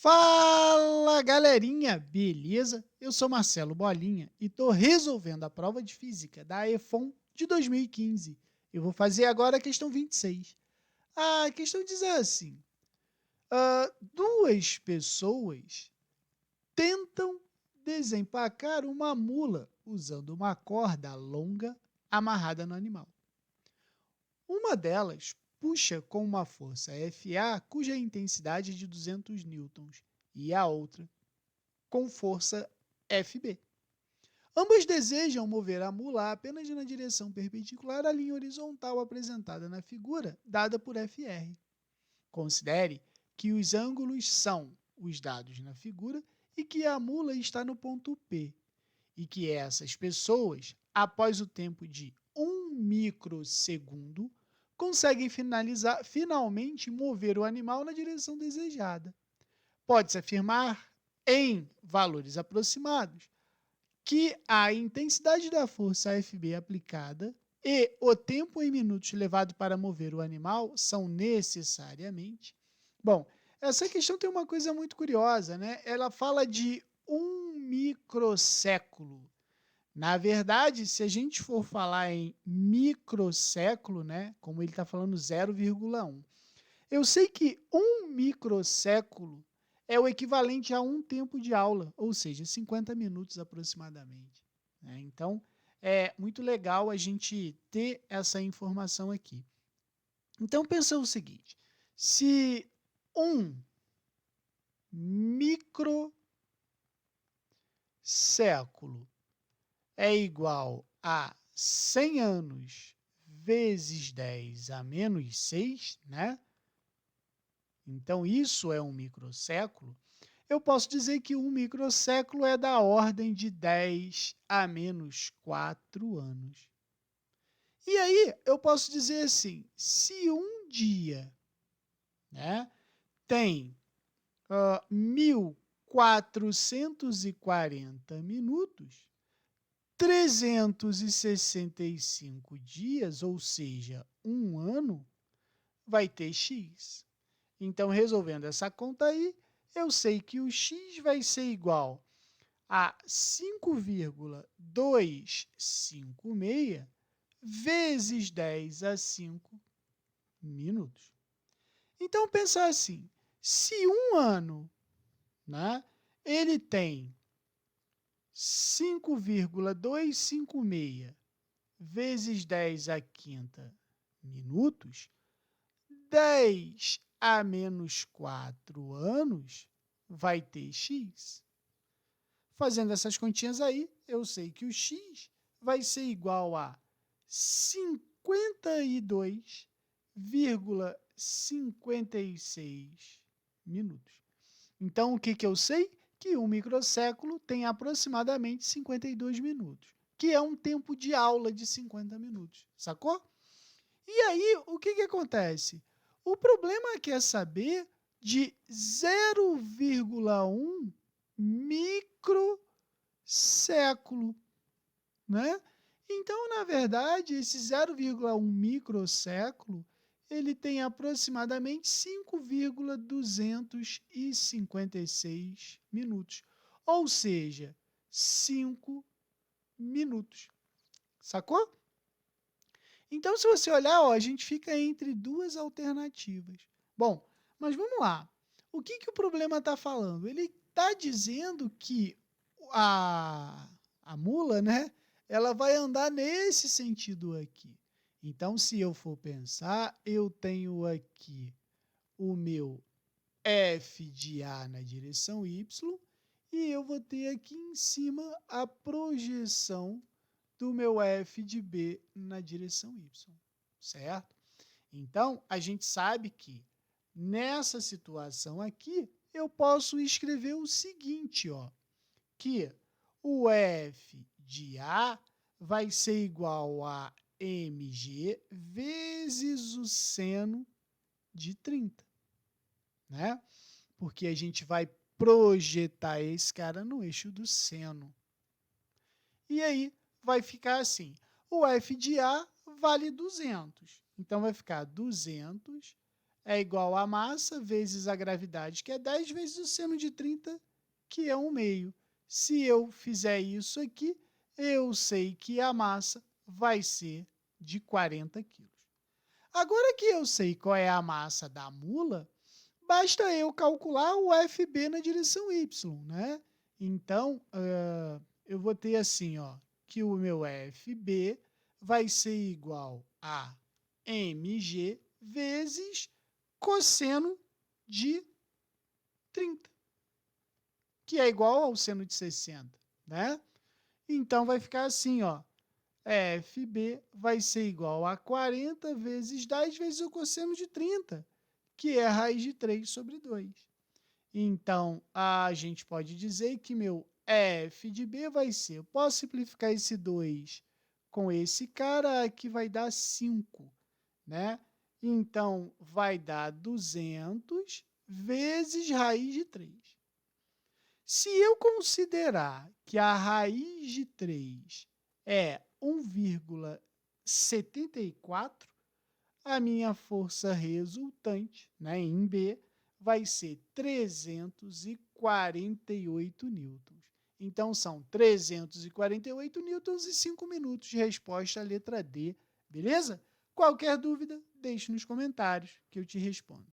Fala, galerinha, beleza? Eu sou Marcelo Bolinha e estou resolvendo a prova de física da EFON de 2015. Eu vou fazer agora a questão 26. A questão diz assim: duas pessoas tentam desempacar uma mula usando uma corda longa amarrada no animal. Uma delas puxa com uma força FA cuja intensidade é de 200 newtons e a outra com força FB. Ambas desejam mover a mula apenas na direção perpendicular à linha horizontal apresentada na figura, dada por FR. Considere que os ângulos são os dados na figura e que a mula está no ponto P, e que essas pessoas, após o tempo de 1 microsegundo, conseguem finalmente mover o animal na direção desejada. Pode-se afirmar, em valores aproximados, que a intensidade da força FB aplicada e o tempo em minutos levado para mover o animal são necessariamente... Bom, essa questão tem uma coisa muito curiosa, né? Ela fala de 1 microséculo. Na verdade, se a gente for falar em microséculo, né, como ele está falando 0,1, eu sei que 1 microséculo é o equivalente a um tempo de aula, ou seja, 50 minutos aproximadamente, né? Então, é muito legal a gente ter essa informação aqui. Então, pensa o seguinte: se 1 microséculo é igual a 100 anos vezes 10 a menos 6, né? Então, isso é 1 microséculo. Eu posso dizer que 1 microséculo é da ordem de 10 a menos 4 anos. E aí, eu posso dizer assim, se um dia, né, tem 1.440 minutos, 365 dias, ou seja, um ano, vai ter x. Então, resolvendo essa conta aí, eu sei que o x vai ser igual a 5,256 vezes 10 a 5 minutos. Então, pensar assim, se um ano, né, ele tem 5,256 vezes 10 a quinta minutos, 10 a menos 4 anos vai ter x. Fazendo essas continhas aí, eu sei que o x vai ser igual a 52,56 minutos. Então, o que eu sei? Que 1 microséculo tem aproximadamente 52 minutos, que é um tempo de aula de 50 minutos, sacou? E aí, o que acontece? O problema é saber de 0,1 microséculo, né? Então, na verdade, esse 0,1 microséculo, ele tem aproximadamente 5,256 minutos, ou seja, 5 minutos. Sacou? Então, se você olhar, ó, a gente fica entre duas alternativas. Bom, mas vamos lá. O que o problema está falando? Ele está dizendo que a mula, né, ela vai andar nesse sentido aqui. Então, se eu for pensar, eu tenho aqui o meu F de A na direção Y e eu vou ter aqui em cima a projeção do meu F de B na direção Y, certo? Então, a gente sabe que nessa situação aqui, eu posso escrever o seguinte, ó, que o F de A vai ser igual a mg vezes o seno de 30, né? Porque a gente vai projetar esse cara no eixo do seno. E aí, vai ficar assim, o F de A vale 200. Então, vai ficar 200 é igual a massa vezes a gravidade, que é 10, vezes o seno de 30, que é 1/2. Se eu fizer isso aqui, eu sei que a massa vai ser de 40 quilos. Agora que eu sei qual é a massa da mula, basta eu calcular o FB na direção y, né? Então, eu vou ter assim, ó, que o meu FB vai ser igual a mg vezes cosseno de 30, que é igual ao seno de 60, né? Então, vai ficar assim, ó, FB vai ser igual a 40 vezes 10 vezes o cosseno de 30, que é a raiz de 3 sobre 2. Então, a gente pode dizer que meu f de b vai ser, eu posso simplificar esse 2 com esse cara, que vai dar 5, né? Então, vai dar 200 vezes raiz de 3. Se eu considerar que a raiz de 3 é 1,74, a minha força resultante, né, em B, vai ser 348 newtons. Então, são 348 newtons e 5 minutos. Resposta à letra D, beleza? Qualquer dúvida, deixe nos comentários que eu te respondo.